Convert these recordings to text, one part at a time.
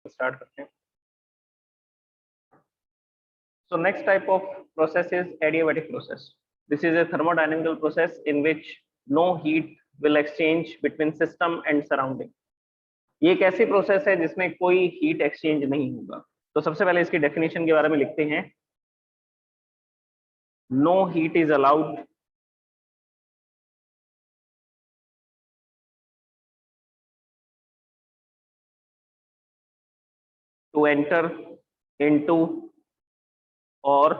Start करते हैं। So next type of process is adiabatic process. This is a thermodynamical process in which no heat will exchange between system and surrounding. ये एक ऐसी process है जिसमें कोई heat exchange नहीं होगा। तो सबसे पहले इसकी डेफिनेशन के बारे में लिखते हैं। No heat is allowed to enter into और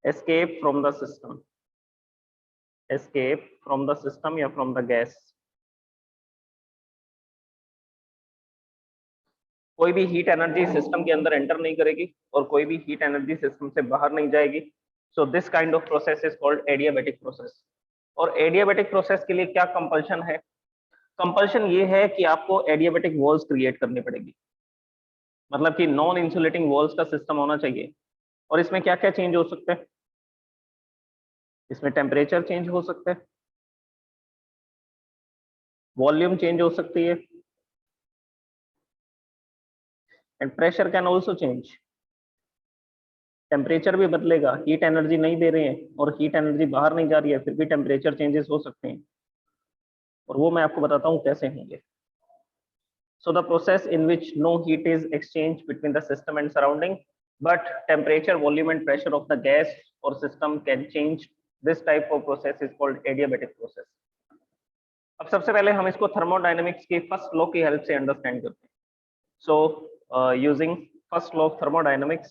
escape from the system, escape from the system या from the gas। कोई भी हीट एनर्जी सिस्टम के अंदर एंटर नहीं करेगी और कोई भी हीट एनर्जी सिस्टम से बाहर नहीं जाएगी। So this kind of process is called adiabatic process. और एडियाबैटिक प्रोसेस के लिए क्या कंपल्शन है? कंपल्शन ये है कि आपको एडियाबैटिक वॉल्स क्रिएट करनी पड़ेगी, मतलब कि नॉन इंसुलेटिंग वॉल्स का सिस्टम होना चाहिए। और इसमें क्या क्या चेंज हो सकते हैं? इसमें टेम्परेचर चेंज हो सकता है, वॉल्यूम चेंज हो सकती है, and pressure can also change. Temperature भी बदलेगा, हीट एनर्जी नहीं दे रहे हैं और हीट एनर्जी बाहर नहीं जा रही है, फिर भी टेम्परेचर चेंजेस हो सकते हैं, और वो मैं आपको बताता हूँ कैसे होंगे। So the process in which no heat is exchanged between the system and surrounding, but temperature, volume and pressure of the gas or system can change. This type of process is called adiabatic process. अब सबसे पहले हम इसको thermodynamics के first law की help से understand करते हैं। So using first law of thermodynamics,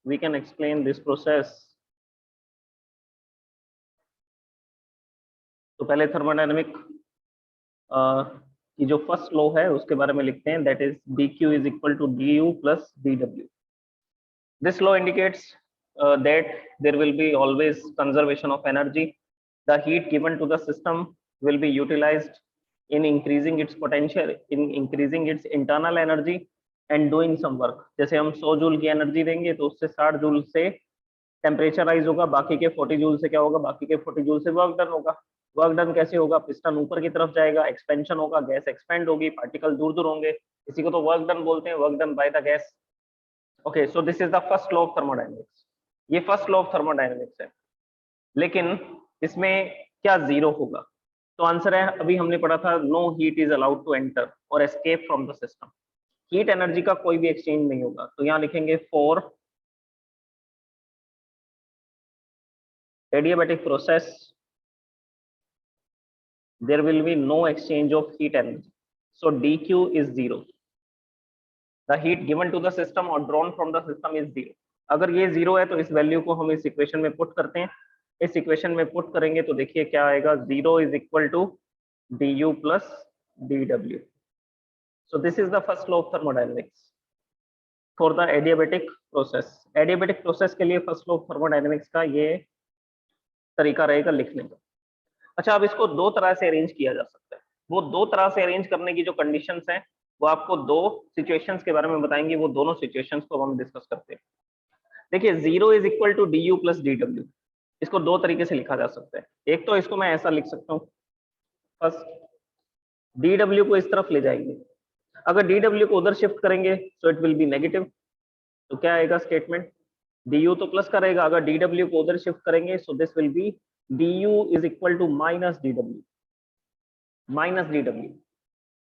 we can explain this process। तो पहले थर्मोडायनेमिक की जो फर्स्ट लॉ है उसके बारे में लिखते हैं, that is dq is equal to du plus dw। This law indicates that there will be always conservation of energy. The heat given to the system will be utilized in increasing its potential, in increasing its internal energy and doing some work। जैसे हम 100 joule की energy देंगे तो उससे 60 joule से temperature rise होगा, बाकी के 40 जूल से क्या होगा? बाकी के 40 जूल से वर्क डन होगा। वर्क डन कैसे होगा? पिस्टन ऊपर की तरफ जाएगा, एक्सपेंशन होगा, गैस एक्सपेंड होगी, पार्टिकल दूर दूर होंगे, इसी को तो वर्क डन बोलते हैं, work done by the gas. Okay, so this is the first law of thermodynamics. ये फर्स्ट लॉ ऑफ थर्मोडायनेमिक्स है, लेकिन इसमें क्या जीरो होगा? तो आंसर है, अभी हमने पढ़ा था, no heat is allowed to enter और escape from the system. Heat energy का कोई भी एक्सचेंज नहीं होगा। तो यहाँ लिखेंगे for adiabatic process there will be no exchange of heat energy, so dq is 0। the heat given to the system or drawn from the system is 0। अगर ये 0 है तो इस वैल्यू को हम इस इक्वेशन में पुट करते हैं। इस इक्वेशन में पुट करेंगे तो देखिए क्या आएगा, 0 is equal to du plus dw। so this is the first law of thermodynamics for the adiabatic process। adiabatic process के लिए फर्स्ट लॉ ऑफ थर्मोडायनेमिक्स का ये तरीका रहेगा लिखने का। अच्छा, अब इसको दो तरह से अरेंज किया जा सकता है। वो दो तरह से अरेंज करने की जो कंडीशंस हैं वो आपको दो सिचुएशंस के बारे में बताएंगे, वो दोनों सिचुएशंस को हम डिस्कस करते हैं। देखिए, 0 is equal to du plus dw, इसको दो तरीके से लिखा जा सकता है। एक तो इसको मैं ऐसा लिख सकता हूँ, फर्स्ट dw को इस तरफ ले जाएंगे, अगर dw को उधर शिफ्ट करेंगे तो इट विल बी नेगेटिव। तो क्या आएगा स्टेटमेंट? du तो प्लस करेगा, अगर dw को उधर शिफ्ट करेंगे so this will be du is equal to minus dw। Minus dw,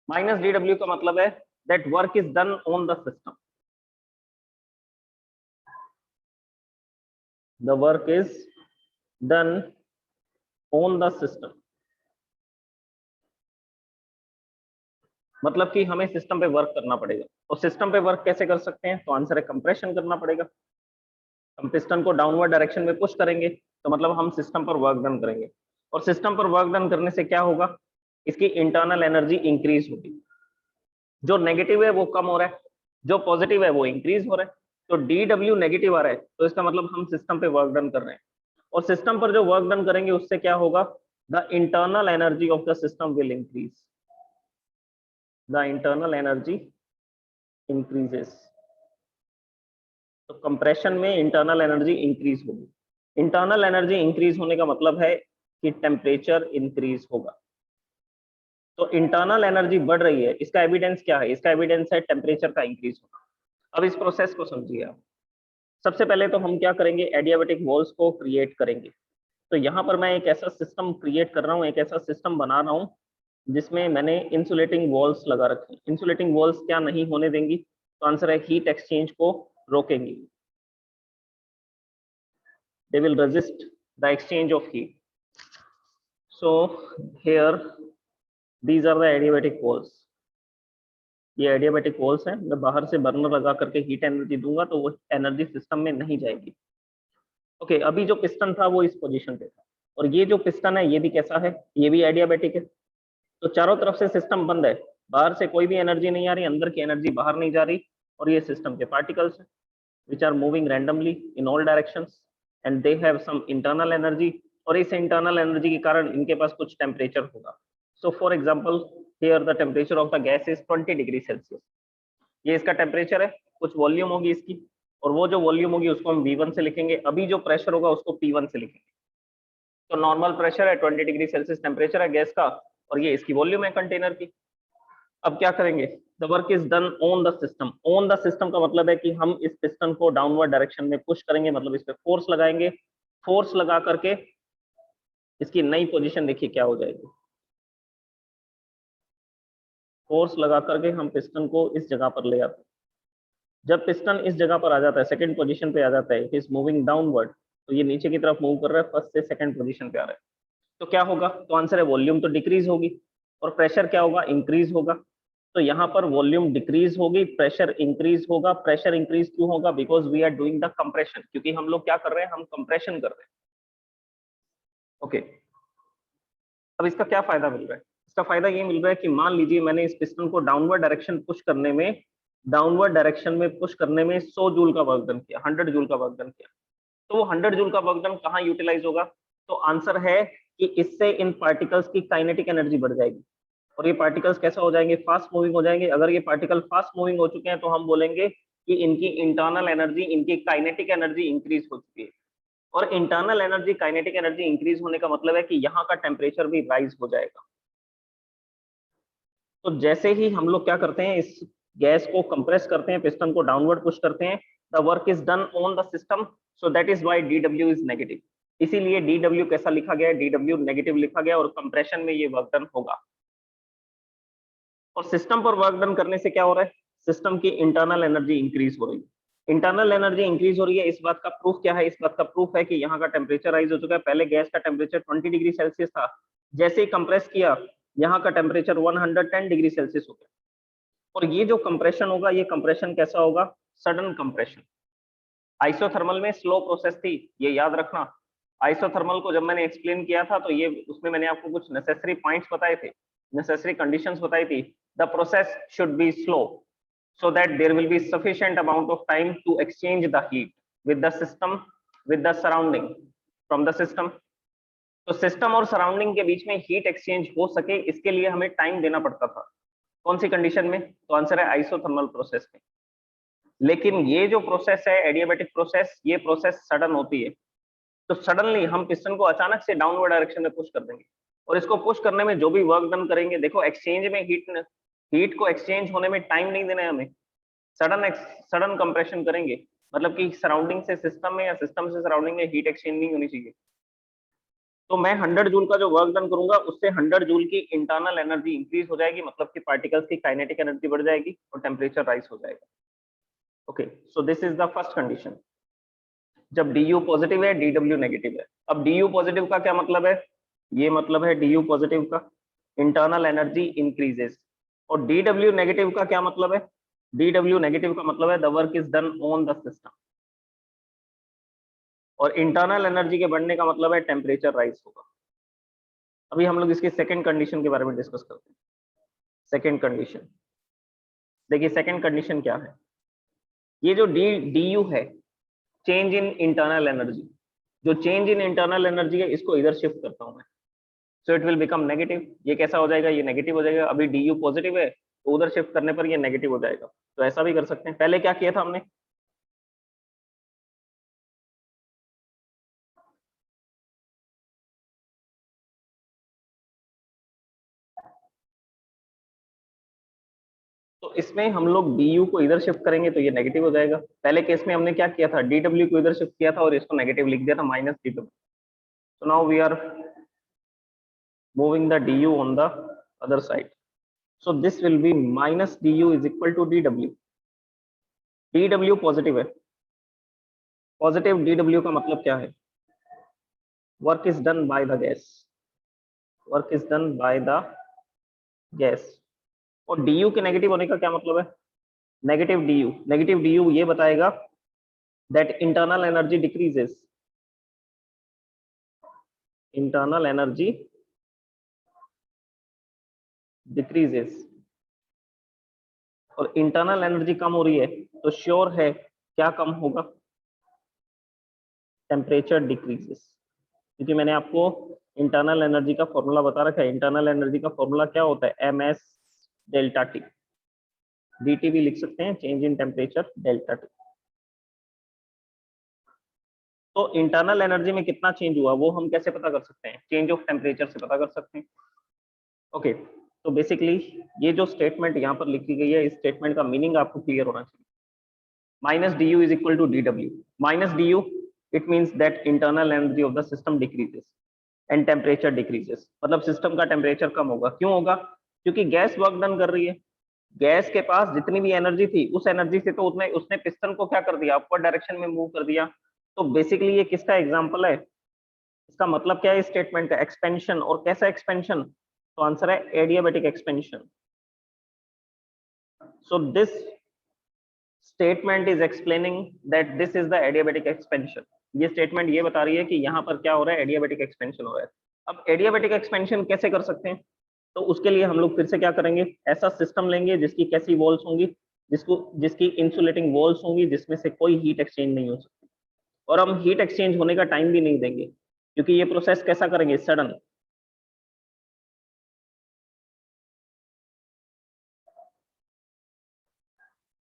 minus dw का मतलब है that work is done on the system, the work is done on the system। मतलब कि हमें सिस्टम पे वर्क करना पड़ेगा। और सिस्टम पे वर्क कैसे कर सकते हैं? तो आंसर है कंप्रेशन करना पड़ेगा। हम पिस्टन को डाउनवर्ड डायरेक्शन में पुश करेंगे तो मतलब हम सिस्टम पर वर्क डन करेंगे, और सिस्टम पर वर्क डन करने से क्या होगा? इसकी इंटरनल एनर्जी इंक्रीज होगी। जो नेगेटिव है वो कम हो रहा है, जो पॉजिटिव है वो इंक्रीज हो रहा है। तो dw नेगेटिव आ रहा है तो इसका मतलब हम सिस्टम पे वर्क डन कर रहे हैं, और सिस्टम पर जो वर्क डन करेंगे उससे क्या होगा? The internal energy of the system will increase, the internal energy increases. तो कंप्रेशन में इंटरनल एनर्जी इंक्रीज होगी। इंटरनल एनर्जी इंक्रीज होने का मतलब है कि टेम्परेचर इंक्रीज होगा। तो इंटरनल एनर्जी बढ़ रही है, इसका एविडेंस क्या है? इसका एविडेंस है टेम्परेचर का इंक्रीज होना। अब इस प्रोसेस को समझिए आप। सबसे पहले तो हम क्या करेंगे, एडियाबेटिक वॉल्स को क्रिएट करेंगे। तो यहाँ पर मैं एक ऐसा सिस्टम क्रिएट कर रहा हूँ, एक ऐसा सिस्टम बना रहा हूँ जिसमें मैंने इंसुलेटिंग वॉल्स लगा रखी। इंसुलेटिंग वॉल्स क्या नहीं होने देंगी? तो आंसर है हीट एक्सचेंज को रोकेंगी। They will resist the exchange of heat. So here these are the adiabatic walls. ये एडियाबेटिक वॉल्स हैं। मैं बाहर से बर्नर लगा करके हीट एनर्जी दूंगा तो वो एनर्जी सिस्टम में नहीं जाएगी। ओके, अभी जो पिस्टन था वो इस पोजीशन पे था, और ये जो पिस्टन है ये भी कैसा है? ये भी एडियाबेटिक है। तो चारों तरफ से सिस्टम बंद है, बाहर से कोई भी एनर्जी नहीं आ रही, अंदर की एनर्जी बाहर नहीं जा रही, और ये सिस्टम के पार्टिकल्स हैं which are moving randomly in all directions and they have some internal energy, और इस इंटरनल एनर्जी के कारण इनके पास कुछ टेम्परेचर होगा। So for example here the temperature of the gas is 20 degree Celsius. ये इसका टेम्परेचर है, कुछ वॉल्यूम होगी इसकी, और वो जो वॉल्यूम होगी उसको हम V1 से लिखेंगे। अभी जो प्रेशर होगा उसको P1 से लिखेंगे। तो नॉर्मल प्रेशर है, 20 डिग्री सेल्सियस टेम्परेचर है गैस का, और ये इसकी वॉल्यूम है कंटेनर की। अब क्या करेंगे? The work is done on the system. On the system का मतलब है कि हम इस पिस्टन को डाउनवर्ड डायरेक्शन में पुश करेंगे, मतलब इस पे फोर्स लगाएंगे। फोर्स लगा करके इसकी नई पोजीशन देखिए क्या हो जाएगी। फोर्स लगा करके हम पिस्टन को इस जगह पर ले आते हैं। जब पिस्टन इस जगह पर आ जाता है, सेकंड पोजीशन पे आ जाता है, इट इज मूविंग डाउनवर्ड, तो ये नीचे की तरफ मूव कर रहा है, फर्स्ट से सेकंड पोजीशन पे आ रहा है। तो क्या होगा? तो आंसर है वॉल्यूम तो डिक्रीज होगी, और प्रेशर क्या होगा? इंक्रीज होगा। तो यहाँ पर वॉल्यूम डिक्रीज होगी, प्रेशर इंक्रीज होगा। प्रेशर इंक्रीज क्यों होगा? Because we are doing the compression, क्योंकि हम लोग क्या कर रहे हैं? हम कंप्रेशन कर रहे हैं। ओके, अब इसका क्या फायदा मिल रहा है? इसका फायदा ये मिल रहा है कि मान लीजिए मैंने इस पिस्टन को डाउनवर्ड डायरेक्शन पुश करने में, डाउनवर्ड डायरेक्शन में पुश करने में 100 जूल का वर्क डन किया, 100 जूल का वर्क डन किया। तो वो 100 जूल का वर्क डन कहाँ यूटिलाइज होगा? तो आंसर है कि इससे इन पार्टिकल्स की काइनेटिक एनर्जी बढ़ जाएगी, और ये पार्टिकल्स कैसा हो जाएंगे? फास्ट मूविंग हो जाएंगे। अगर ये पार्टिकल फास्ट मूविंग हो चुके हैं तो हम बोलेंगे कि इनकी इंटरनल एनर्जी, इनकी काइनेटिक एनर्जी इंक्रीज हो चुकी है। और internal energy, kinetic energy increase होने का मतलब है कि यहाँ का टेम्परेचर भी राइज हो जाएगा। तो जैसे ही हम लोग क्या करते हैं, इस गैस को कंप्रेस करते हैं, पिस्टन को डाउनवर्ड पुश करते हैं, the work is done on the system, so that is why DW is negative. इसीलिए DW कैसा लिखा गया है? DW नेगेटिव लिखा गया, और कंप्रेशन में ये वर्क डन होगा। और सिस्टम पर वर्क डन करने से क्या हो रहा है? सिस्टम की इंटरनल एनर्जी इंक्रीज हो रही है। इंटरनल एनर्जी इंक्रीज हो रही है, इस बात का प्रूफ क्या है? इस बात का प्रूफ है कि यहाँ का टेम्परेचर राइज हो चुका है। पहले गैस का टेम्परेचर 20 डिग्री सेल्सियस था, जैसे ही कंप्रेस किया यहाँ का टेम्परेचर 110 डिग्री सेल्सियस हो गया। और ये जो कंप्रेशन होगा, ये कंप्रेशन कैसा होगा? Sudden compression. आइसोथर्मल में स्लो प्रोसेस थी, ये याद रखना। आइसोथर्मल को जब मैंने एक्सप्लेन किया था तो ये उसमें मैंने आपको कुछ नेसेसरी पॉइंट्स बताए थे, नेसेसरी कंडीशंस बताई थी। The process should be slow so that there will be sufficient amount of time to exchange the heat with the system, with the surrounding, from the system. तो system और surrounding के बीच में heat exchange हो सके, इसके लिए हमें time देना पड़ता था। कौन सी कंडीशन में? तो आंसर है आइसोथर्मल प्रोसेस में। लेकिन ये जो प्रोसेस है एडियाबेटिक प्रोसेस, ये प्रोसेस सडन होती है। तो सडनली हम पिस्टन को अचानक से डाउनवर्ड डायरेक्शन में पुश कर देंगे, और इसको पुश करने में जो भी वर्क डन करेंगे, देखो एक्सचेंज में हीट को एक्सचेंज होने में टाइम नहीं देना है हमें। सडन कंप्रेशन करेंगे, मतलब कि सराउंडिंग से सिस्टम में या सिस्टम से सराउंडिंग में हीट एक्सचेंज नहीं होनी चाहिए। तो मैं 100 जूल का जो वर्क डन करूंगा उससे 100 जूल की इंटरनल एनर्जी इंक्रीज हो जाएगी, मतलब कि पार्टिकल्स की काइनेटिक एनर्जी बढ़ जाएगी और टेम्परेचर राइज हो जाएगा। Okay, so this is the first condition, जब DU पॉजिटिव है, DW नेगेटिव है। अब DU पॉजिटिव का क्या मतलब है? ये मतलब है DU पॉजिटिव का इंटरनल एनर्जी इंक्रीजेस। और DW नेगेटिव का क्या मतलब है? DW नेगेटिव का मतलब है the work is done on the system, और इंटरनल एनर्जी के बढ़ने का मतलब है टेम्परेचर राइज होगा। अभी हम लोग इसकी सेकंड कंडीशन के बारे में डिस्कस करते हैं। सेकंड कंडीशन देखिए, सेकंड कंडीशन क्या है? ये जो DU है, चेंज इन इंटरनल एनर्जी, जो चेंज इन इंटरनल एनर्जी है इसको इधर शिफ्ट करता हूं मैं, so it will become negative. ये कैसा हो जाएगा? ये नेगेटिव हो जाएगा। अभी DU पॉजिटिव है तो उधर शिफ्ट करने पर ये नेगेटिव हो जाएगा। तो ऐसा भी कर सकते हैं। पहले क्या किया था हमने? तो इसमें हम लोग du को इधर शिफ्ट करेंगे तो ये नेगेटिव हो जाएगा। पहले केस में हमने क्या किया था, dw को इधर शिफ्ट किया था और इसको नेगेटिव लिख दिया था minus dw। So now we are moving the du on the other side. So this will be minus du is equal to dw. dw positive है, पॉजिटिव dw का मतलब क्या है, work is done by the gas, work is done by the gas. और du के negative होने का क्या मतलब है, नेगेटिव du ये बताएगा that internal energy decreases, internal energy decreases. और इंटरनल एनर्जी कम हो रही है तो श्योर है क्या कम होगा, टेम्परेचर डिक्रीजेस। क्योंकि मैंने आपको इंटरनल एनर्जी का फॉर्मूला बता रखा है, इंटरनल एनर्जी का फॉर्मूला क्या होता है, ms डेल्टा टी, dt भी लिख सकते हैं, change in temperature delta T. तो इंटरनल एनर्जी में कितना चेंज हुआ वो हम कैसे पता कर सकते हैं, चेंज ऑफ टेम्परेचर से पता कर सकते हैं। ओके तो बेसिकली ये जो स्टेटमेंट यहाँ पर लिखी गई है, इस स्टेटमेंट का मीनिंग आपको क्लियर होना चाहिए। Minus D U is equal to D W, minus D U it means that internal energy of the system decreases and temperature decreases, मतलब सिस्टम का टेम्परेचर कम होगा। क्यों होगा, क्योंकि गैस वर्क डन कर रही है, गैस के पास जितनी भी एनर्जी थी उस एनर्जी से तो उसने पिस्टन को क्या कर दिया, अपवर्ड डायरेक्शन में मूव कर दिया। तो बेसिकली ये किसका एग्जांपल है, इसका मतलब क्या है इस स्टेटमेंट का, एक्सपेंशन। और कैसा एक्सपेंशन, तो आंसर है adiabatic expansion. So this statement is explaining that this is the adiabatic expansion. ये स्टेटमेंट ये बता रही है कि यहाँ पर क्या हो रहा है, एडियाबैटिक एक्सपेंशन हो रहा है। अब एडियाबैटिक एक्सपेंशन कैसे कर सकते हैं, तो उसके लिए हम लोग फिर से क्या करेंगे, ऐसा सिस्टम लेंगे जिसकी कैसी वॉल्स होंगी, जिसकी इंसुलेटिंग वॉल्स होंगी, जिसमें से कोई हीट एक्सचेंज नहीं हो सकती। और हम हीट एक्सचेंज होने का टाइम भी नहीं देंगे, क्योंकि ये प्रोसेस कैसा करेंगे, सडन।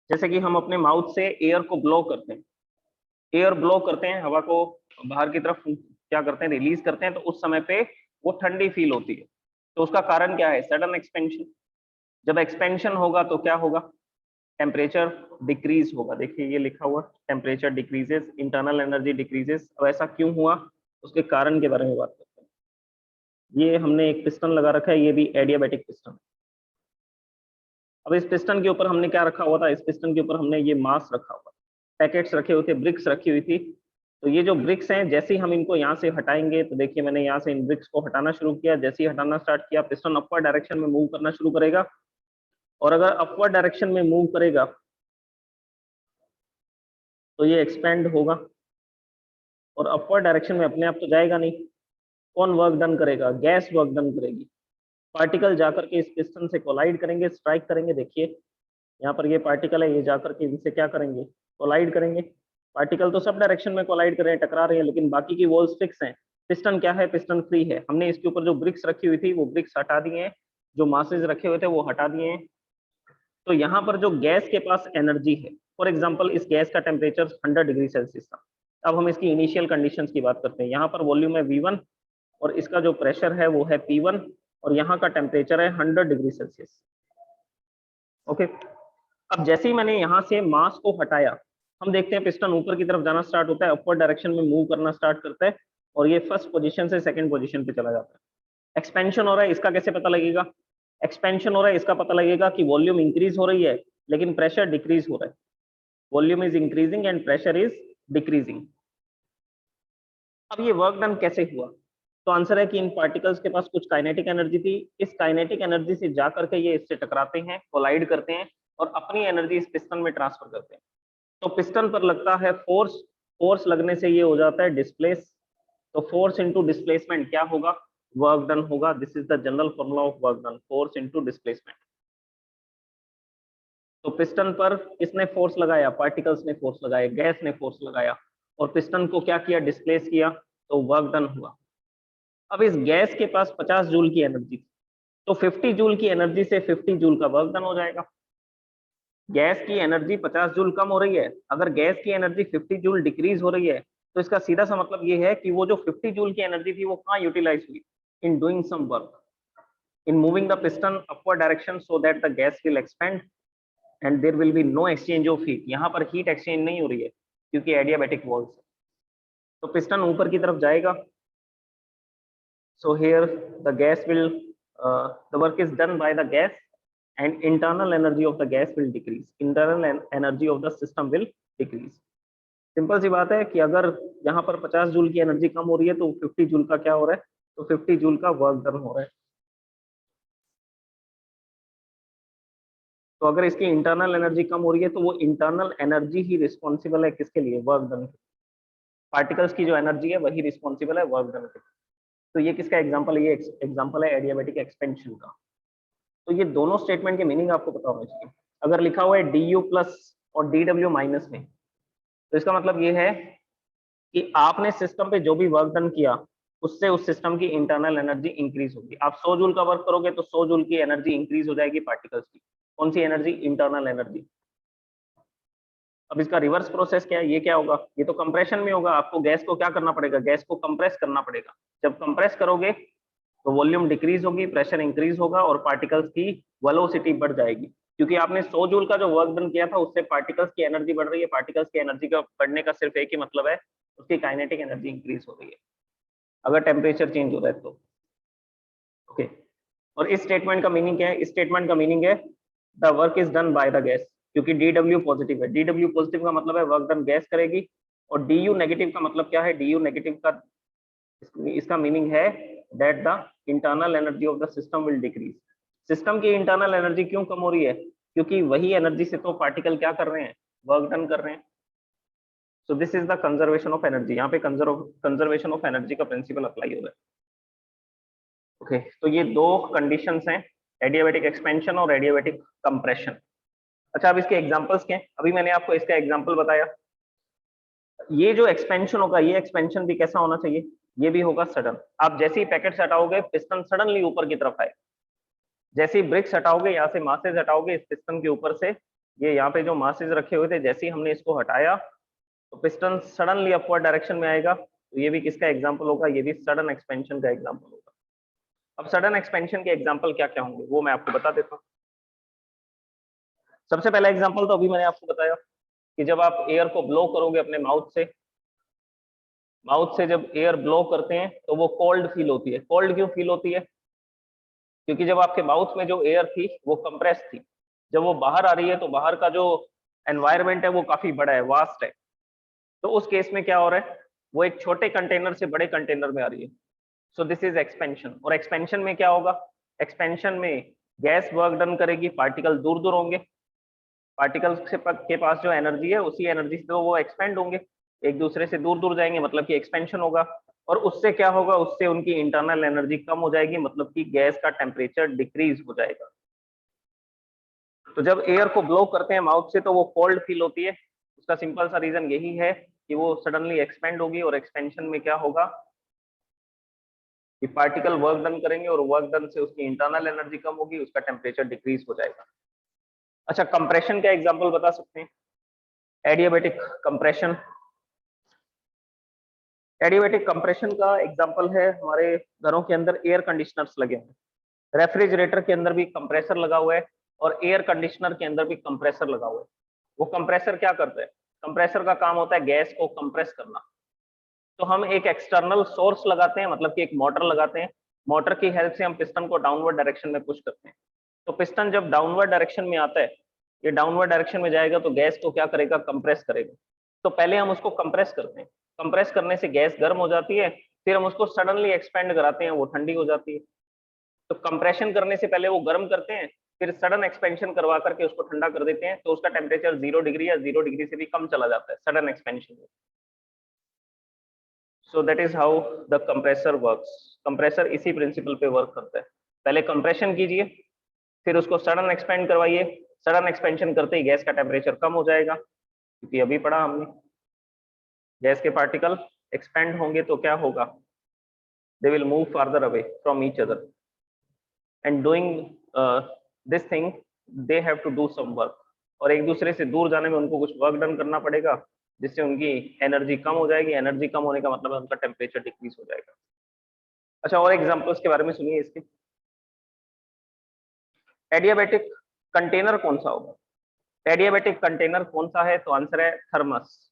जैसे कि हम अपने माउथ से एयर को ब्लो करते हैं, एयर ब्लो करते हैं, हवा को बाहर की तरफ क्या करते हैं, रिलीज करते हैं, तो उस समय पे वो ठंडी फील होती है। तो उसका कारण क्या है, सडन एक्सपेंशन। जब एक्सपेंशन होगा तो क्या होगा, टेम्परेचर डिक्रीज होगा। देखिए ये लिखा हुआ, temperature decreases, internal energy decreases. अब ऐसा क्यों हुआ, उसके कारण के बारे में बात करते हैं। ये हमने एक पिस्टन लगा रखा है, ये भी एडियाबैटिक पिस्टन। अब इस पिस्टन के ऊपर हमने क्या रखा हुआ था, इस पिस्टन के ऊपर हमने ये मास रखा हुआ, पैकेट्स रखे हुए थे, ब्रिक्स रखी हुई थी। तो ये जो ब्रिक्स हैं, जैसे ही हम इनको यहाँ से हटाएंगे, तो देखिए मैंने यहाँ से इन ब्रिक्स को हटाना शुरू किया, जैसे ही हटाना स्टार्ट किया पिस्टन अपवर्ड डायरेक्शन में मूव करना शुरू करेगा। और अगर अपवर्ड डायरेक्शन में मूव करेगा तो ये एक्सपेंड होगा, और अपवर्ड डायरेक्शन में अपने आप तो जाएगा नहीं, कौन वर्क डन करेगा, गैस वर्क डन करेगी। पार्टिकल जाकर के इस पिस्टन से कोलाइड करेंगे, स्ट्राइक करेंगे। देखिए यहाँ पर ये पार्टिकल है, ये जाकर के इनसे क्या करेंगे, कोलाइड करेंगे। पार्टिकल तो सब डायरेक्शन में कोलाइड कर रहे हैं, टकरा रहे हैं, लेकिन बाकी की वॉल्स फिक्स हैं। पिस्टन क्या है, पिस्टन फ्री है। हमने इसके ऊपर जो ब्रिक्स रखी हुई थी वो ब्रिक्स हटा दिए हैं, जो मासेज रखे हुए थे वो हटा दिए हैं। तो यहाँ पर जो गैस के पास एनर्जी है, फॉर एग्जाम्पल इस गैस का टेम्परेचर 100 डिग्री सेल्सियस था। अब हम इसकी इनिशियल कंडीशंस की बात करते हैं। यहाँ पर वॉल्यूम है V1 और इसका जो प्रेशर है वो है P1 और यहाँ का टेम्परेचर है 100 डिग्री सेल्सियस। ओके, अब जैसे ही मैंने यहाँ से मास को हटाया, हम देखते हैं पिस्टन ऊपर की तरफ जाना स्टार्ट होता है, अपवर्ड डायरेक्शन में मूव करना स्टार्ट करता है, और ये फर्स्ट पोजीशन से सेकंड पोजीशन पे चला जाता है। एक्सपेंशन हो रहा है, इसका कैसे पता लगेगा, एक्सपेंशन हो रहा है इसका पता लगेगा कि वॉल्यूम इंक्रीज हो रही है लेकिन प्रेशर डिक्रीज हो रहा है। Volume is increasing and pressure is decreasing. अब ये वर्क डन कैसे हुआ, तो आंसर है कि इन पार्टिकल्स के पास कुछ काइनेटिक एनर्जी थी। इस काइनेटिक एनर्जी से जा करके ये इससे टकराते हैं, कोलाइड करते हैं और अपनी एनर्जी इस पिस्टन में ट्रांसफर करते हैं। तो पिस्टन पर लगता है फोर्स, फोर्स लगने से ये हो जाता है डिस्प्लेस। तो फोर्स इनटू डिस्प्लेसमेंट क्या होगा, वर्क डन होगा। This is the general formula of work done, force into displacement. तो पिस्टन पर किसने फोर्स लगाया, पार्टिकल्स ने फोर्स लगाया, गैस ने फोर्स लगाया और पिस्टन को क्या किया, डिस्प्लेस किया, तो वर्क डन हुआ। अब इस गैस के पास 50 जूल की एनर्जी थी, तो 50 जूल की एनर्जी से 50 जूल का वर्क डन हो जाएगा। गैस की एनर्जी 50 जूल कम हो रही है, अगर गैस की एनर्जी 50 जूल डिक्रीज हो रही है, तो इसका सीधा सा मतलब ये है कि वो जो 50 जूल की एनर्जी थी वो कहाँ यूटिलाइज हुई, in doing some work, in moving the piston upward direction so that the gas will expand and there will be no exchange of heat, यहाँ पर हीट एक्सचेंज नहीं हो रही है क्योंकि एडियाबैटिक वॉल्स है। तो पिस्टन ऊपर की तरफ जाएगा। So here the gas will the work is done by the gas and internal energy of the gas will decrease, internal energy of the system will decrease। Simple सी बात है कि अगर यहाँ पर 50 जूल की एनर्जी कम हो रही है तो 50 जूल का क्या हो रहा है, तो 50 जूल का वर्क डन हो रहा है। तो अगर इसकी इंटरनल एनर्जी कम हो रही है तो वो इंटरनल एनर्जी ही रिस्पॉन्सिबल है किसके लिए, वर्क डन के। पार्टिकल्स की जो एनर्जी है वही रिस्पॉन्सिबल है वर्क डन के। तो ये किसका एग्जाम्पल है, ये एग्जाम्पल है एडियाबैटिक एक्सपेंशन का। तो ये दोनों स्टेटमेंट के मीनिंग आपको पता होना चाहिए। अगर लिखा हुआ है डी यू प्लस और डी डब्ल्यू माइनस में, तो इसका मतलब ये है कि आपने सिस्टम पे जो भी वर्क डन किया उससे उस सिस्टम की इंटरनल एनर्जी इंक्रीज होगी। आप 100 जूल का वर्क करोगे तो 100 जूल की एनर्जी इंक्रीज हो जाएगी पार्टिकल्स की। कौन सी एनर्जी, इंटरनल एनर्जी। अब इसका रिवर्स प्रोसेस क्या है, ये क्या होगा, ये तो कंप्रेशन में होगा। आपको गैस को क्या करना पड़ेगा, गैस को कंप्रेस करना पड़ेगा। जब कंप्रेस करोगे तो वॉल्यूम डिक्रीज होगी, प्रेशर इंक्रीज होगा और पार्टिकल्स की वेलोसिटी बढ़ जाएगी। क्योंकि आपने 100 जूल का जो वर्क डन किया था उससे पार्टिकल्स की एनर्जी बढ़ रही है। पार्टिकल्स की एनर्जी का बढ़ने का सिर्फ एक ही मतलब है, उसकी काइनेटिक एनर्जी इंक्रीज हो रही है अगर टेम्परेचर चेंज हो रहा है तो। ओके, और इस स्टेटमेंट का मीनिंग क्या है, इस स्टेटमेंट का मीनिंग है the work is done by the gas. क्योंकि डी डब्ल्यू पॉजिटिव है, डी डब्ल्यू पॉजिटिव का मतलब है वर्क डन गैस करेगी। और डी यू नेगेटिव का मतलब क्या है, डी यू नेगेटिव का इसका मीनिंग है that the internal energy of the system will decrease. System की इंटरनल एनर्जी क्यों कम हो रही है, क्योंकि वही एनर्जी से तो पार्टिकल क्या कर रहे हैं, वर्क डन कर रहे हैं। So this is the conservation of energy. यहाँ पे कंजर्वेशन ऑफ एनर्जी का प्रिंसिपल अप्लाई हो रहा है। ओके, तो ये दो कंडीशंस हैं, एडियाबैटिक एक्सपेंशन और एडियाबैटिक कंप्रेशन। अच्छा, अब इसके एग्जांपल्स क्या हैं, अभी मैंने आपको इसका एग्जांपल बताया। ये जो एक्सपेंशन होगा, ये एक्सपेंशन भी कैसा होना चाहिए, ये भी होगा सडन। आप जैसे ही पैकेट हटाओगे पिस्टन सडनली ऊपर की तरफ आए। जैसे ही ब्रिक्स हटाओगे, यहाँ से मासेज हटाओगे इस पिस्टन के ऊपर से, ये यहाँ पे जो मासेज रखे हुए थे जैसे ही हमने इसको हटाया तो पिस्टन सडनली अपवर्ड डायरेक्शन में आएगा। तो ये भी किसका एग्जाम्पल होगा, ये भी सडन एक्सपेंशन का एग्जाम्पल होगा। अब सडन एक्सपेंशन के एग्जाम्पल क्या क्या होंगे वो मैं आपको बता देता हूँ। सबसे पहला एग्जाम्पल तो अभी मैंने आपको बताया कि जब आप एयर को ब्लो करोगे अपने माउथ से जब एयर ब्लो करते हैं तो वो कोल्ड फील होती है। कोल्ड क्यों फील होती है, क्योंकि जब आपके माउथ में जो एयर थी वो कंप्रेस थी। जब वो बाहर आ रही है तो बाहर का जो एनवायरमेंट है वो काफी बड़ा है, वास्ट है। तो उस केस में क्या हो रहा है, वो एक छोटे कंटेनर से बड़े कंटेनर में आ रही है। So this is expansion. और एक्सपेंशन में क्या होगा, एक्सपेंशन में गैस वर्क डन करेगी, पार्टिकल दूर दूर होंगे। पार्टिकल्स के पास जो एनर्जी है उसी एनर्जी से तो वो एक्सपेंड होंगे, एक दूसरे से दूर दूर जाएंगे, मतलब कि एक्सपेंशन होगा। और उससे क्या होगा, उससे उनकी इंटरनल एनर्जी कम हो जाएगी, मतलब कि गैस का टेम्परेचर डिक्रीज हो जाएगा। तो जब एयर को ब्लो करते हैं माउथ से तो वो कोल्ड फील होती है। उसका सिंपल सा रीजन यही है कि वो सडनली एक्सपेंड होगी। और एक्सपेंशन में क्या होगा कि पार्टिकल वर्क डन करेंगे और वर्क डन से उसकी इंटरनल एनर्जी कम होगी, उसका टेम्परेचर डिक्रीज हो जाएगा। अच्छा, कंप्रेशन का एग्जांपल बता सकते हैं, एडियाबैटिक कंप्रेशन। एडियाबैटिक कंप्रेशन का एग्जांपल है हमारे घरों के अंदर एयर कंडीशनर्स लगे हैं, रेफ्रिजरेटर के अंदर भी कंप्रेसर लगा हुआ है और एयर कंडीशनर के अंदर भी कंप्रेसर लगा हुआ है। वो कंप्रेसर क्या करता है, कंप्रेसर का काम होता है गैस को कंप्रेस करना। तो हम एक एक्सटर्नल सोर्स लगाते हैं, मतलब कि एक मोटर लगाते हैं। मोटर की हेल्प से हम पिस्टन को डाउनवर्ड डायरेक्शन में पुश करते हैं। तो पिस्टन जब डाउनवर्ड डायरेक्शन में आता है, ये डाउनवर्ड डायरेक्शन में जाएगा तो गैस को क्या करेगा, कंप्रेस करेगा। तो पहले हम उसको कंप्रेस करते हैं, कंप्रेस करने से गैस गर्म हो जाती है, फिर हम उसको सडनली एक्सपेंड कराते हैं, वो ठंडी हो जाती है। तो कंप्रेशन करने से पहले वो गर्म करते हैं, फिर सडन एक्सपेंशन करवा करके उसको ठंडा कर देते हैं, तो उसका टेम्परेचर 0 डिग्री या 0 डिग्री से भी कम चला जाता है सडन एक्सपेंशन में। So that is how the compressor works. Compressor इसी प्रिंसिपल पे वर्क करता है, पहले कंप्रेशन कीजिए फिर उसको सडन एक्सपेंड करवाइए। सडन एक्सपेंशन करते ही गैस का टेम्परेचर कम हो जाएगा, क्योंकि अभी पढ़ा हमने गैस के पार्टिकल एक्सपेंड होंगे तो क्या होगा, they will move farther away from each other and doing this thing they have to do some work. और एक दूसरे से दूर जाने में उनको कुछ वर्क डन करना पड़ेगा, जिससे उनकी एनर्जी कम हो जाएगी। एनर्जी कम होने का मतलब है उनका टेम्परेचर डिक्रीज हो जाएगा। अच्छा, और एग्जांपल्स के बारे में सुनिए इसके। एडियाबैटिक कंटेनर कौन सा होगा, एडियाबेटिक कंटेनर कौन सा है? तो आंसर है थर्मस।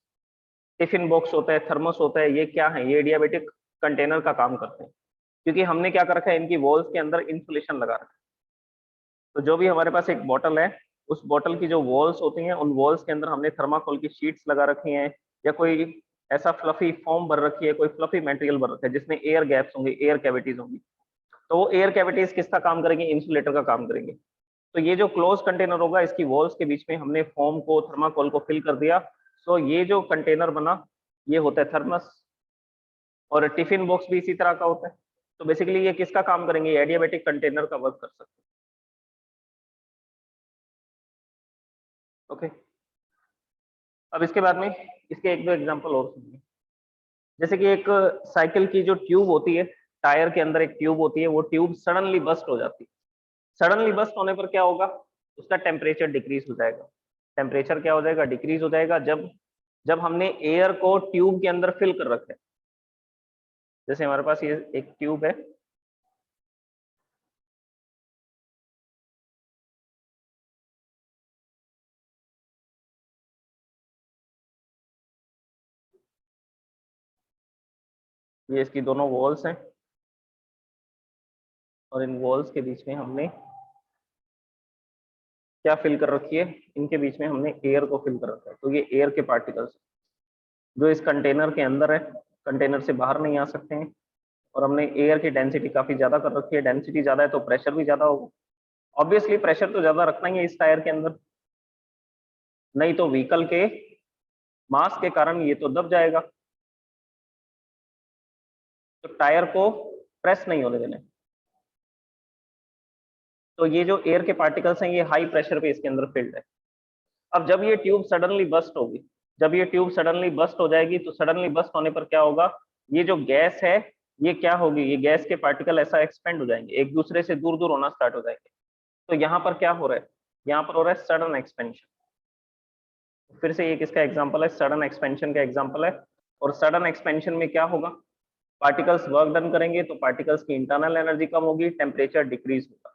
टिफिन बॉक्स होता है, थर्मस होता है, ये क्या है? ये एडियाबेटिक कंटेनर का काम करते हैं, क्योंकि हमने क्या कर रखा है, इनकी वॉल्स के अंदर इंसुलेशन लगा रखा है। तो जो भी हमारे पास एक बॉटल है, उस बॉटल की जो वॉल्स होती हैं, उन वॉल्स के अंदर हमने थर्माकोल की शीट्स लगा रखी हैं, या कोई ऐसा फ्लफी फॉर्म भर रखी है, कोई फ्लफी मटेरियल भर रखा है जिसमें एयर गैप्स होंगे, एयर कैविटीज होंगी। तो वो एयर कैविटीज किसका काम करेंगे? इंसुलेटर का काम करेंगे। तो ये जो क्लोज कंटेनर होगा, इसकी वॉल्स के बीच में हमने फोम को, थर्माकोल को फिल कर दिया। सो ये जो कंटेनर बना, ये होता है थर्मस। और टिफिन बॉक्स भी इसी तरह का होता है। तो बेसिकली ये किसका काम करेंगे? एडियाबेटिक कंटेनर का वर्क कर सकते हैं। ओके, अब इसके बाद में इसके एक दो एग्जांपल और सुनिए। जैसे कि एक साइकिल की जो ट्यूब होती है, टायर के अंदर एक ट्यूब होती है, वो ट्यूब सडनली बस्ट हो जाती है। सडनली बस्ट होने पर क्या होगा? उसका टेम्परेचर डिक्रीज हो जाएगा। टेम्परेचर क्या हो जाएगा? डिक्रीज हो जाएगा। जब जब हमने एयर को ट्यूब के अंदर फिल कर रखा है, जैसे हमारे पास ये एक ट्यूब है, ये इसकी दोनों वॉल्स हैं, और इन वॉल्स के बीच में हमने क्या फिल कर रखी है? इनके बीच में हमने एयर को फिल कर रखा है। तो ये एयर के पार्टिकल्स जो इस कंटेनर के अंदर है, कंटेनर से बाहर नहीं आ सकते हैं। और हमने एयर की डेंसिटी काफी ज्यादा कर रखी है। डेंसिटी ज्यादा है तो प्रेशर भी ज्यादा होगा। ऑब्वियसली प्रेशर तो ज्यादा रखना ही है इस टायर के अंदर, नहीं तो व्हीकल के मास के कारण ये तो दब जाएगा। तो टायर को प्रेस नहीं होने देना। तो ये जो एयर के पार्टिकल्स हैं, ये हाई प्रेशर पे इसके अंदर फिल्ड है। अब जब ये ट्यूब सडनली बस्ट होगी, जब ये ट्यूब सडनली बस्ट हो जाएगी, तो सडनली बस्ट होने पर क्या होगा? ये जो गैस है, ये क्या होगी? ये गैस के पार्टिकल ऐसा एक्सपेंड हो जाएंगे, एक दूसरे से दूर दूर होना स्टार्ट हो जाएंगे। तो यहाँ पर क्या हो रहा है? यहाँ पर हो रहा है सडन एक्सपेंशन। फिर से ये किसका एग्जाम्पल है? सडन एक्सपेंशन का एग्जाम्पल है। और सडन एक्सपेंशन में क्या होगा? पार्टिकल्स वर्क डन करेंगे, तो पार्टिकल्स की इंटरनल एनर्जी कम होगी, टेम्परेचर डिक्रीज होगा।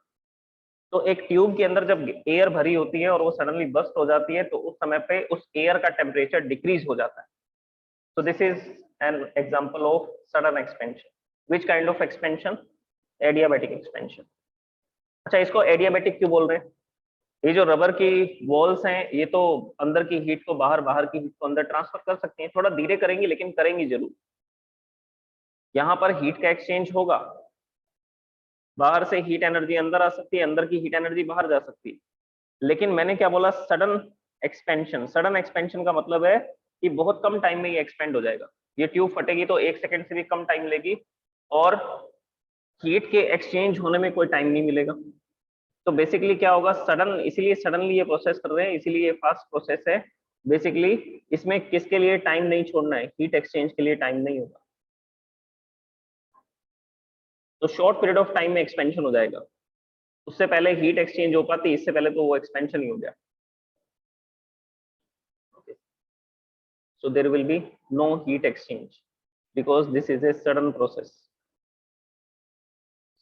तो एक ट्यूब के अंदर जब एयर भरी होती है और वो सडनली बस्ट हो जाती है, तो उस समय पे उस एयर का टेम्परेचर डिक्रीज हो जाता है। So this is an example of sudden expansion. Which kind of expansion? Adiabatic expansion. अच्छा, इसको एडियाबेटिक क्यों बोल रहे हैं? ये जो रबर की वॉल्स हैं, ये तो अंदर की हीट को बाहर, बाहर की हीट को अंदर ट्रांसफर कर सकती हैं। थोड़ा धीरे करेंगी, लेकिन करेंगी जरूर। यहाँ पर हीट का एक्सचेंज होगा, बाहर से हीट एनर्जी अंदर आ सकती है, अंदर की हीट एनर्जी बाहर जा सकती है। लेकिन मैंने क्या बोला? Sudden expansion. सडन एक्सपेंशन का मतलब है कि बहुत कम टाइम में ये एक्सपेंड हो जाएगा। ये ट्यूब फटेगी तो 1 सेकंड से भी कम टाइम लेगी, और हीट के एक्सचेंज होने में कोई टाइम नहीं मिलेगा। तो बेसिकली क्या होगा? सडन, इसीलिए सडनली ये प्रोसेस कर रहे हैं, इसीलिए ये फास्ट प्रोसेस है। बेसिकली इसमें किसके लिए टाइम नहीं छोड़ना है? हीट एक्सचेंज के लिए टाइम नहीं होगा। तो शॉर्ट पीरियड ऑफ टाइम में एक्सपेंशन हो जाएगा। उससे पहले हीट एक्सचेंज हो पाती, इससे पहले तो वो एक्सपेंशन ही हो गया। So there will be no heat exchange because this is a sudden process.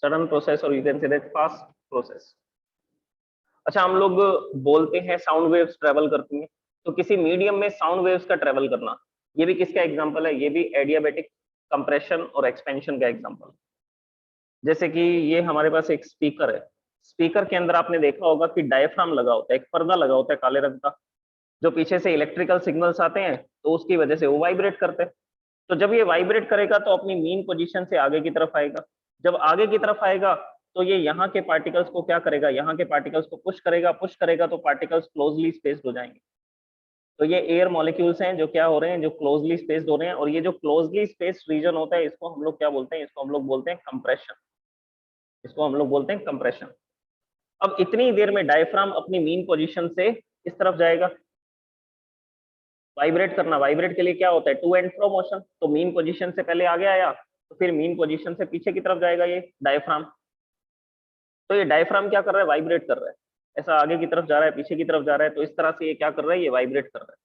Sudden process, or you can say that fast process. अच्छा, हम लोग बोलते हैं साउंड वेव्स ट्रेवल करती हैं। तो किसी मीडियम में साउंड वेव्स का ट्रेवल करना, ये भी किसका एग्जांपल है? ये भी एडियाबेटिक कंप्रेशन और एक्सपेंशन का एग्जांपल। जैसे कि ये हमारे पास एक स्पीकर है। स्पीकर के अंदर आपने देखा होगा कि डायफ्राम लगा होता है, एक पर्दा लगा होता है काले रंग का, जो पीछे से इलेक्ट्रिकल सिग्नल्स आते हैं, तो उसकी वजह से वो वाइब्रेट करते हैं। तो जब ये वाइब्रेट करेगा तो अपनी मीन पोजीशन से आगे की तरफ आएगा। जब आगे की तरफ आएगा, तो ये यहाँ के पार्टिकल्स को क्या करेगा? यहाँ के पार्टिकल्स को पुश करेगा। पुश करेगा तो पार्टिकल्स क्लोजली स्पेस्ड हो जाएंगे। तो ये एयर मॉलिक्यूल्स हैं जो क्या हो रहे हैं? जो क्लोजली स्पेस्ड हो रहे हैं। और ये जो क्लोजली स्पेस्ड रीजन होता है, इसको हम लोग क्या बोलते हैं? इसको हम लोग बोलते हैं कंप्रेशन। इसको हम लोग बोलते हैं कंप्रेशन। अब इतनी देर में डायफ्राम अपनी मीन पोजीशन से इस तरफ जाएगा। वाइब्रेट करना, वाइब्रेट के लिए क्या होता है? To and fro motion. तो मीन पोजीशन से पहले आगे आया, तो फिर मीन पोजीशन से पीछे की तरफ जाएगा ये डायफ्राम। तो ये डायफ्राम क्या कर रहा है? वाइब्रेट कर रहा है। ऐसा आगे की तरफ जा रहा है, पीछे की तरफ जा रहा है। तो इस तरह से ये क्या कर रहा है? ये वाइब्रेट कर रहा है,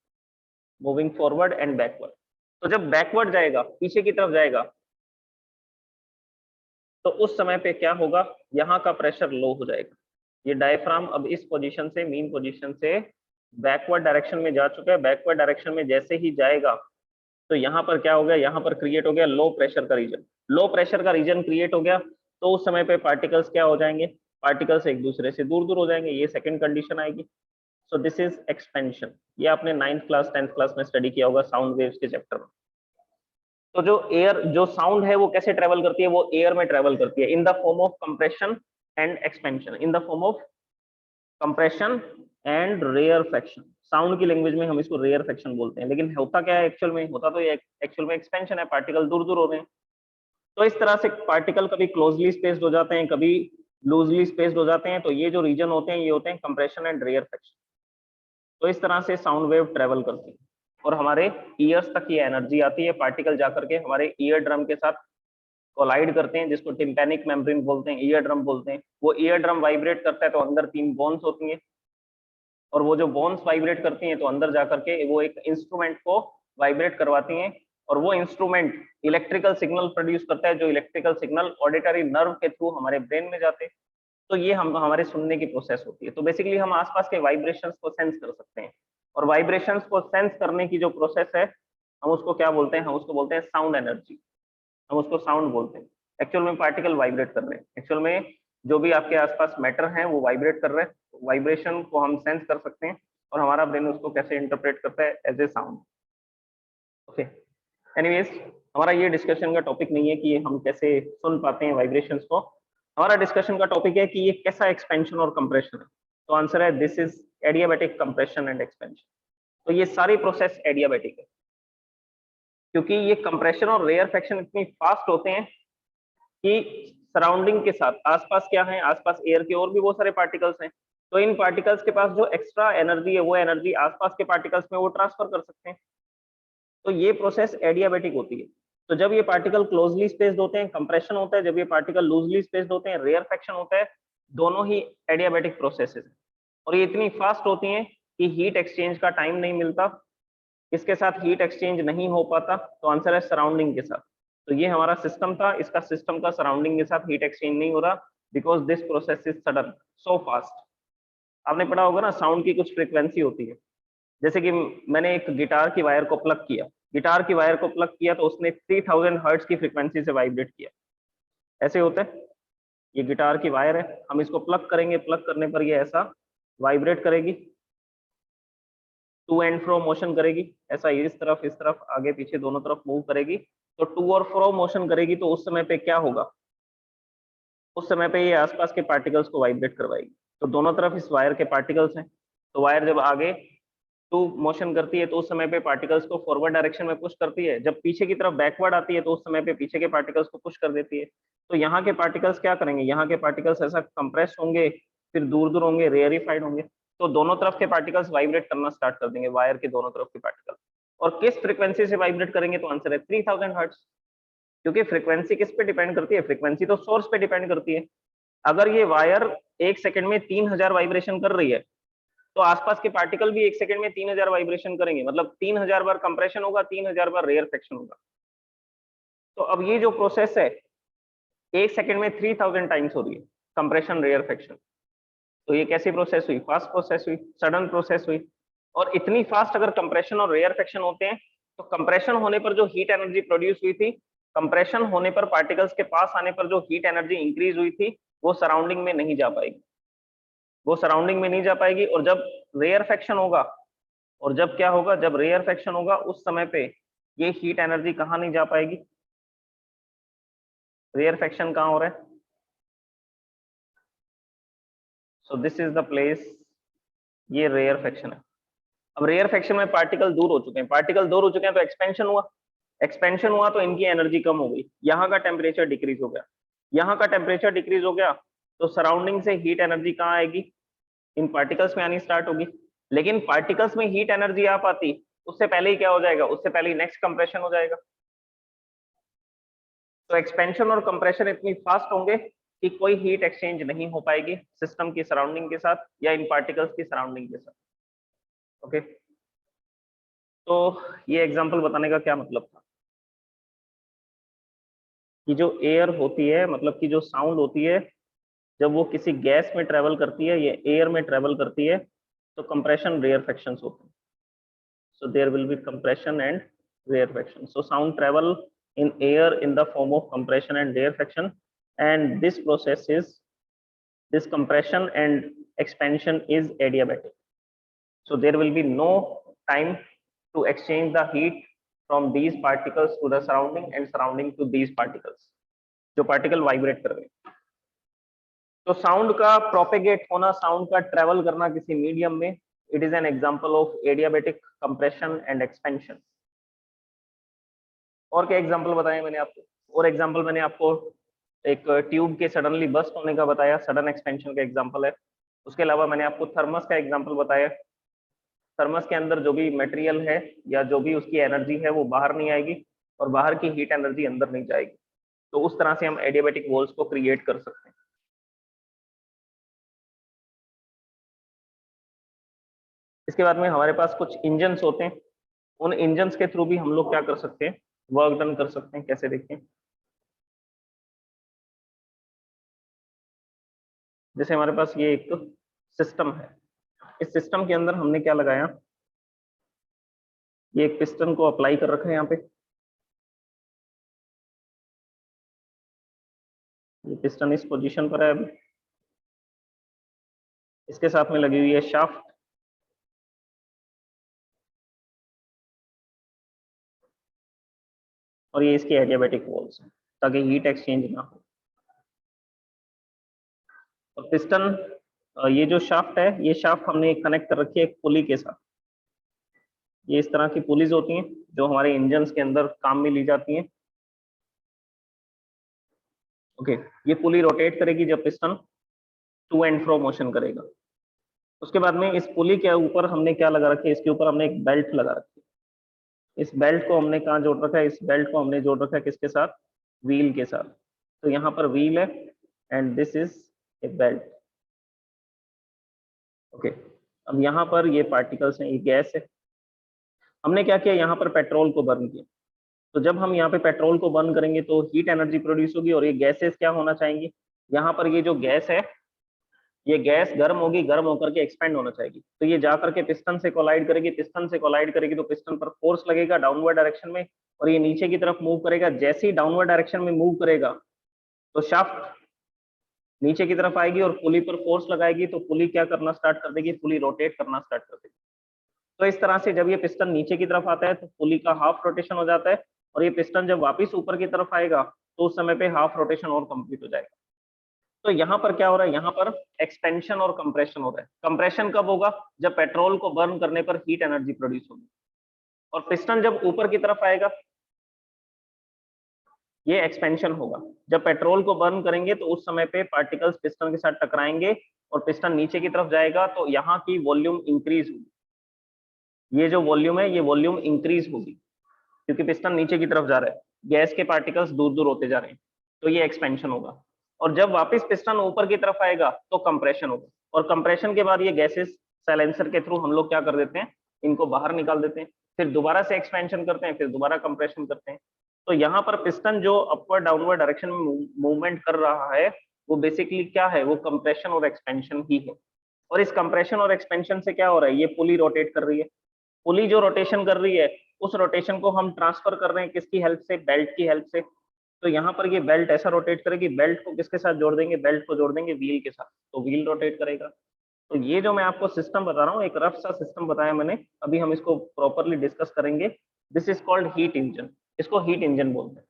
मूविंग फॉरवर्ड एंड बैकवर्ड। तो जब बैकवर्ड जाएगा, पीछे की तरफ जाएगा, तो उस समय पे क्या होगा? यहाँ का प्रेशर लो हो जाएगा। ये डायफ्राम अब इस पोजीशन से, मीन पोजीशन से बैकवर्ड डायरेक्शन में जा चुका है। बैकवर्ड डायरेक्शन में जैसे ही जाएगा तो यहाँ पर क्या हो गया, यहाँ पर क्रिएट हो गया लो प्रेशर का रीजन। लो प्रेशर का रीजन क्रिएट हो गया तो उस समय पे पार्टिकल्स क्या हो जाएंगे, पार्टिकल्स एक दूसरे से दूर दूर हो जाएंगे, ये सेकंड कंडीशन आएगी। So this is expansion. ये आपने 9th क्लास 10th क्लास में स्टडी किया होगा साउंड वेव्स के चैप्टर में। तो जो एयर, जो साउंड है वो कैसे ट्रेवल करती है, वो एयर में ट्रेवल करती है in the form of compression and expansion, in the form of compression and rarefaction. Sound की लैंग्वेज में हम इसको रेयरफेक्शन बोलते हैं, लेकिन होता क्या है एक्चुअल में, होता तो ये एक्चुअल में एक्सपेंशन है, पार्टिकल दूर दूर हो रहे हैं। तो इस तरह से पार्टिकल कभी क्लोजली स्पेस्ड हो जाते हैं, कभी लूजली स्पेस्ड हो जाते हैं। तो ये जो रीजन होते हैं ये होते हैं कंप्रेशन एंड रेयरफेक्शन। तो इस तरह से साउंड वेव ट्रेवल करती है और हमारे ईयर्स तक ये एनर्जी आती है। पार्टिकल जाकर के हमारे ईयर ड्रम के साथ कोलाइड करते हैं, जिसको टिम्पैनिक मेम्ब्रेन बोलते हैं, ईयर ड्रम बोलते हैं। वो ईयर ड्रम वाइब्रेट करता है तो अंदर 3 बोन्स होती हैं, और वो जो बोन्स वाइब्रेट करती हैं तो अंदर जाकर के वो एक इंस्ट्रूमेंट को वाइब्रेट करवाती हैं, और वो इंस्ट्रूमेंट इलेक्ट्रिकल सिग्नल प्रोड्यूस करता है, जो इलेक्ट्रिकल सिग्नल ऑडिटरी नर्व के थ्रू हमारे ब्रेन में जाते हैं। तो ये हम हमारे सुनने की प्रोसेस होती है। तो बेसिकली हम आसपास के वाइब्रेशंस को सेंस कर सकते हैं, और वाइब्रेशंस को सेंस करने की जो प्रोसेस है हम उसको क्या बोलते हैं, हम उसको बोलते हैं साउंड एनर्जी। हम उसको साउंड बोलते हैं। एक्चुअल में पार्टिकल वाइब्रेट कर रहे हैं, एक्चुअल में जो भी आपके आसपास मैटर हैं वो वाइब्रेट कर रहे हैं। वाइब्रेशन को हम सेंस कर सकते हैं और हमारा ब्रेन उसको कैसे इंटरप्रेट करता है, as a sound. Okay, anyways हमारा ये डिस्कशन का टॉपिक नहीं है कि हम कैसे सुन पाते हैं वाइब्रेशंस को। हमारा डिस्कशन का टॉपिक है कि ये कैसा एक्सपेंशन और कंप्रेशन है। तो आंसर है this is adiabatic compression and expansion. तो ये सारी प्रोसेस एडियाबैटिक है, क्योंकि ये कंप्रेशन और रेयरफेक्शन इतनी फास्ट होते हैं कि सराउंडिंग के साथ, आसपास क्या है, आसपास एयर के और भी बहुत सारे पार्टिकल्स हैं। तो इन पार्टिकल्स के पास जो एक्स्ट्रा एनर्जी है वो एनर्जी आसपास के पार्टिकल्स में वो ट्रांसफर कर सकते हैं। तो ये प्रोसेस एडियाबैटिक होती है। तो जब ये पार्टिकल क्लोजली स्पेस्ड होते हैं कंप्रेशन होता है, जब ये पार्टिकल लूजली स्पेस्ड होते हैं रेयरफेक्शन होता है। दोनों ही एडियाबैटिक प्रोसेसेस हैं, और ये इतनी फास्ट होती हैं कि हीट एक्सचेंज का टाइम नहीं मिलता। इसके साथ हीट एक्सचेंज नहीं हो पाता, तो आंसर है सराउंडिंग के साथ। तो ये हमारा सिस्टम था, इसका सिस्टम का सराउंडिंग के साथ हीट एक्सचेंज नहीं हो रहा, because this process is sudden, so fast. आपने पढ़ा होगा ना, साउंड की कुछ फ्रीक्वेंसी होती है। जैसे कि मैंने एक गिटार की वायर को प्लग किया, गिटार की वायर को प्लग किया तो उसने 3000 हर्ट्ज की फ्रीक्वेंसी से वाइब्रेट किया। ऐसे होता है। ये गिटार की वायर है, हम इसको प्लग करेंगे, प्लग करने पर ये ऐसा वाइब्रेट करेगी, टू एंड फ्रो मोशन करेगी, ऐसा इस तरफ आगे पीछे दोनों तरफ मूव करेगी। तो टू और फ्रो मोशन करेगी तो उस समय पे क्या होगा, उस समय पे ये आसपास के पार्टिकल्स को वाइब्रेट करवाएगी। तो दोनों तरफ इस वायर के पार्टिकल्स हैं। तो वायर जब आगे टू मोशन करती है तो उस समय पे पार्टिकल्स को फॉरवर्ड डायरेक्शन में पुश करती है, जब पीछे की तरफ बैकवर्ड आती है तो उस समय पे पीछे के पार्टिकल्स को पुश कर देती है। तो यहाँ के पार्टिकल्स क्या करेंगे, यहाँ के पार्टिकल्स ऐसा कंप्रेस होंगे, फिर दूर दूर होंगे, रेयरिफाइड होंगे। तो दोनों तरफ के पार्टिकल्स वाइब्रेट करना स्टार्ट कर देंगे, वायर के दोनों तरफ के पार्टिकल। और किस फ्रीक्वेंसी से वाइब्रेट करेंगे, तो आंसर है 3000 हर्ट्ज। क्योंकि फ्रीक्वेंसी किस पे डिपेंड करती है, फ्रीक्वेंसी तो सोर्स पे डिपेंड करती है। अगर ये वायर 1 सेकंड में 3000 वाइब्रेशन कर रही है तो आसपास के पार्टिकल भी 1 सेकंड में 3000 वाइब्रेशन करेंगे, मतलब 3000 बार कंप्रेशन होगा, 3000 बार रेयरफेक्शन होगा। तो अब ये जो प्रोसेस है 1 सेकंड में 3000 टाइम्स हो रही है, कंप्रेशन रेयरफेक्शन। तो ये कैसी प्रोसेस हुई, फास्ट प्रोसेस हुई, सडन प्रोसेस हुई। और इतनी फास्ट अगर कंप्रेशन और रेयरफेक्शन होते हैं तो कंप्रेशन होने पर जो हीट एनर्जी प्रोड्यूस हुई थी, कंप्रेशन होने पर पार्टिकल्स के पास आने पर जो हीट एनर्जी इंक्रीज हुई थी वो सराउंडिंग में नहीं जा पाएगी, वो सराउंडिंग में नहीं जा पाएगी। और जब रेयरफेक्शन होगा, और जब क्या होगा, जब रेयरफेक्शन होगा उस समय पे ये हीट एनर्जी कहाँ नहीं जा पाएगी, रेयरफेक्शन कहाँ हो रहा है, so this is the place, ये रेयरफेक्शन है। अब रेयरफेक्शन में पार्टिकल दूर हो चुके हैं, पार्टिकल दूर हो चुके हैं तो एक्सपेंशन हुआ, एक्सपेंशन हुआ तो इनकी एनर्जी कम हो गई, यहाँ का टेम्परेचर डिक्रीज हो गया, यहाँ का टेम्परेचर डिक्रीज हो गया तो सराउंडिंग से हीट एनर्जी कहाँ आएगी, इन पार्टिकल्स में आनी स्टार्ट होगी। लेकिन पार्टिकल्स में हीट एनर्जी आ पाती उससे पहले ही क्या हो जाएगा, उससे पहले ही नेक्स्ट कंप्रेशन हो जाएगा। तो एक्सपेंशन और कंप्रेशन इतनी फास्ट होंगे कि कोई हीट एक्सचेंज नहीं हो पाएगी सिस्टम की सराउंडिंग के साथ या इन पार्टिकल्स की सराउंडिंग के साथ। ओके, तो ये एग्जांपल बताने का क्या मतलब था कि जो एयर होती है, मतलब कि जो साउंड होती है, जब वो किसी गैस में ट्रेवल करती है या एयर में ट्रेवल करती है तो कंप्रेशन रेयरफेक्शंस होते हैं. So there will be compression and rarefaction. So sound travel in air in the form of compression and rarefaction, and this process is, this compression and expansion is adiabatic. So there will be no time to exchange the heat from these particles to the surrounding and surrounding to these particles, जो particle vibrate कर रहे हैं. तो sound का propagate होना, sound का travel करना किसी मीडियम में, it is an example of adiabatic compression and expansion. और क्या एग्जांपल बताया मैंने आपको? और एग्जांपल मैंने आपको एक ट्यूब के सडनली बस्ट होने का बताया, सडन एक्सपेंशन का एग्जांपल है. उसके अलावा मैंने आपको थर्मस का एग्जांपल बताया. थर्मस के अंदर जो भी मटेरियल है या जो भी उसकी एनर्जी है वो बाहर नहीं आएगी और बाहर की हीट एनर्जी अंदर नहीं जाएगी. तो उस तरह से हम एडियाबेटिक वॉल्स को क्रिएट कर सकते हैं. इसके बाद में हमारे पास कुछ इंजन्स होते हैं. उन इंजन्स के थ्रू भी हम लोग क्या कर सकते हैं, वर्क डन कर सकते हैं. कैसे देखें, जैसे हमारे पास ये एक सिस्टम है. इस सिस्टम के अंदर हमने क्या लगाया, ये एक पिस्टन को अप्लाई कर रखा है यहाँ पे. ये पिस्टन इस पोजीशन पर है अभी. इसके साथ में लगी हुई है शाफ्ट. और ये इसकी एडियाबेटिक वॉल्स है ताकि हीट एक्सचेंज ना हो. और पिस्टन, ये जो शाफ्ट है, ये शाफ्ट हमने कनेक्ट कर रखी है एक पुली के साथ. ये इस तरह की पुलीज होती हैं जो हमारे इंजन्स के अंदर काम में ली जाती हैं. ओके, ये पुली रोटेट करेगी जब piston to and fro motion करेगा. उसके बाद में इस पुली के ऊपर हमने क्या लगा रखी है, इसके ऊपर हमने एक बेल्ट लगा रखी है. इस बेल्ट को हमने कहाँ जोड़ रखा है, इस बेल्ट को हमने जोड़ रखा है किसके साथ, व्हील के साथ. तो यहाँ पर व्हील है and this is a belt. Okay, अब यहाँ पर ये पार्टिकल्स हैं, ये गैस है. हमने क्या किया, यहाँ पर पेट्रोल को बर्न किया. तो जब हम यहाँ पे पेट्रोल को बर्न करेंगे तो हीट एनर्जी प्रोड्यूस होगी और ये गैसेस क्या होना चाहेंगी, यहाँ पर ये जो गैस है, ये गैस गर्म होगी, गर्म होकर के एक्सपेंड होना चाहिए. तो ये जाकर के पिस्टन से कोलाइड करेगी, पिस्टन से कोलाइड करेगी तो पिस्टन पर फोर्स लगेगा डाउनवर्ड डायरेक्शन में और ये नीचे की तरफ मूव करेगा. जैसे ही डाउनवर्ड डायरेक्शन में मूव करेगा तो शाफ्ट नीचे की तरफ आएगी और पुली पर फोर्स लगाएगी. तो पुली क्या करना स्टार्ट कर देगी, पुली रोटेट करना स्टार्ट कर देगी. तो इस तरह से जब ये पिस्टन नीचे की तरफ आता है तो पुली का हाफ रोटेशन हो जाता है और ये पिस्टन जब वापस ऊपर की तरफ आएगा तो उस समय पे हाफ रोटेशन और कंप्लीट हो जाएगा. तो यहाँ पर क्या हो रहा है, यहाँ पर एक्सपेंशन और कंप्रेशन हो रहा है. कंप्रेशन कब होगा, जब पेट्रोल को बर्न करने पर हीट एनर्जी प्रोड्यूस होगी. और पिस्टन जब ऊपर की तरफ आएगा ये एक्सपेंशन होगा. जब पेट्रोल को बर्न करेंगे तो उस समय पे पार्टिकल्स पिस्टन के साथ टकराएंगे और पिस्टन नीचे की तरफ जाएगा तो यहाँ की वॉल्यूम इंक्रीज होगी. ये जो वॉल्यूम है ये वॉल्यूम इंक्रीज होगी क्योंकि पिस्टन नीचे की तरफ जा रहा है, गैस के पार्टिकल्स दूर दूर होते जा रहे हैं. तो ये एक्सपेंशन होगा. और जब वापस पिस्टन ऊपर की तरफ आएगा तो कंप्रेशन होगा. और कंप्रेशन के बाद ये गैसेस साइलेंसर के थ्रू हम लोग क्या कर देते हैं, इनको बाहर निकाल देते हैं. फिर दोबारा से एक्सपेंशन करते हैं, फिर दोबारा कंप्रेशन करते हैं. तो यहाँ पर पिस्टन जो अपवर्ड डाउनवर्ड डायरेक्शन में मूवमेंट कर रहा है वो बेसिकली क्या है, वो कंप्रेशन और एक्सपेंशन ही है. और इस कंप्रेशन और एक्सपेंशन से क्या हो रहा है, ये पुली रोटेट कर रही है. पुली जो रोटेशन कर रही है उस रोटेशन को हम ट्रांसफर कर रहे हैं किसकी हेल्प से, बेल्ट की हेल्प से. तो यहाँ पर ये बेल्ट ऐसा रोटेट करेगी, बेल्ट को किसके साथ जोड़ देंगे, बेल्ट को जोड़ देंगे व्हील के साथ, तो व्हील रोटेट करेगा. तो ये जो मैं आपको सिस्टम बता रहा हूँ, एक रफ सा सिस्टम बताया मैंने, अभी हम इसको प्रॉपरली डिस्कस करेंगे. This is called heat engine, इसको हीट इंजन बोलते हैं.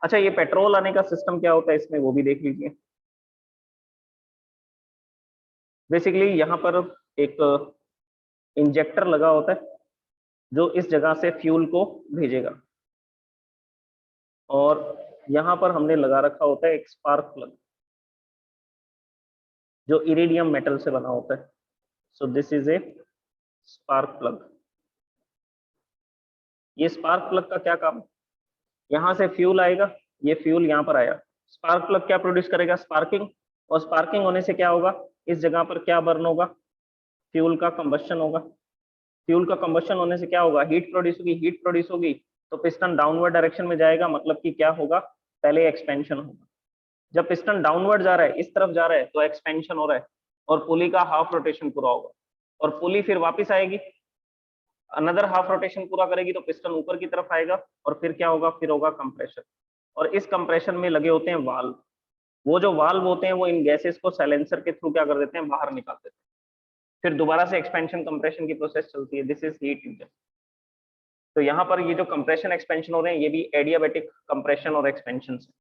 अच्छा, ये पेट्रोल आने का सिस्टम क्या होता है इसमें वो भी देख लीजिए. बेसिकली यहाँ पर एक इंजेक्टर लगा होता है जो इस जगह से फ्यूल को भेजेगा और यहाँ पर हमने लगा रखा होता है एक स्पार्क प्लग जो इरिडियम मेटल से बना होता है. So this is a spark plug. ये स्पार्क प्लग का क्या काम, यहाँ से फ्यूल आएगा, ये फ्यूल यहाँ पर आया, स्पार्क प्लग क्या प्रोड्यूस करेगा, स्पार्किंग. और स्पार्किंग होने से क्या होगा, इस जगह पर क्या बर्न होगा, फ्यूल का कंबशन होगा. फ्यूल का कंबशन होने से क्या होगा, हीट प्रोड्यूस होगी. हीट प्रोड्यूस होगी तो पिस्टन डाउनवर्ड डायरेक्शन में जाएगा, मतलब कि क्या होगा, पहले एक्सपेंशन होगा. जब पिस्टन डाउनवर्ड जा रहा है, इस तरफ जा रहा है, तो एक्सपेंशन हो रहा है और पुली का हाफ रोटेशन पूरा होगा. और पुली फिर वापस आएगी, अनदर हाफ रोटेशन पूरा करेगी तो पिस्टन ऊपर की तरफ आएगा और फिर क्या होगा, फिर होगा कंप्रेशन। और इस कंप्रेशन में लगे होते हैं वाल्व। वो जो वाल्व होते हैं वो इन गैसेस को साइलेंसर के थ्रू क्या कर देते हैं, बाहर निकाल देते हैं। फिर दोबारा से एक्सपेंशन कंप्रेशन की प्रोसेस चलती है। This is heat engine. तो यहाँ पर ये जो कंप्रेशन एक्सपेंशन हो रहे हैं ये भी एडियाबैटिक कंप्रेशन और एक्सपेंशन है।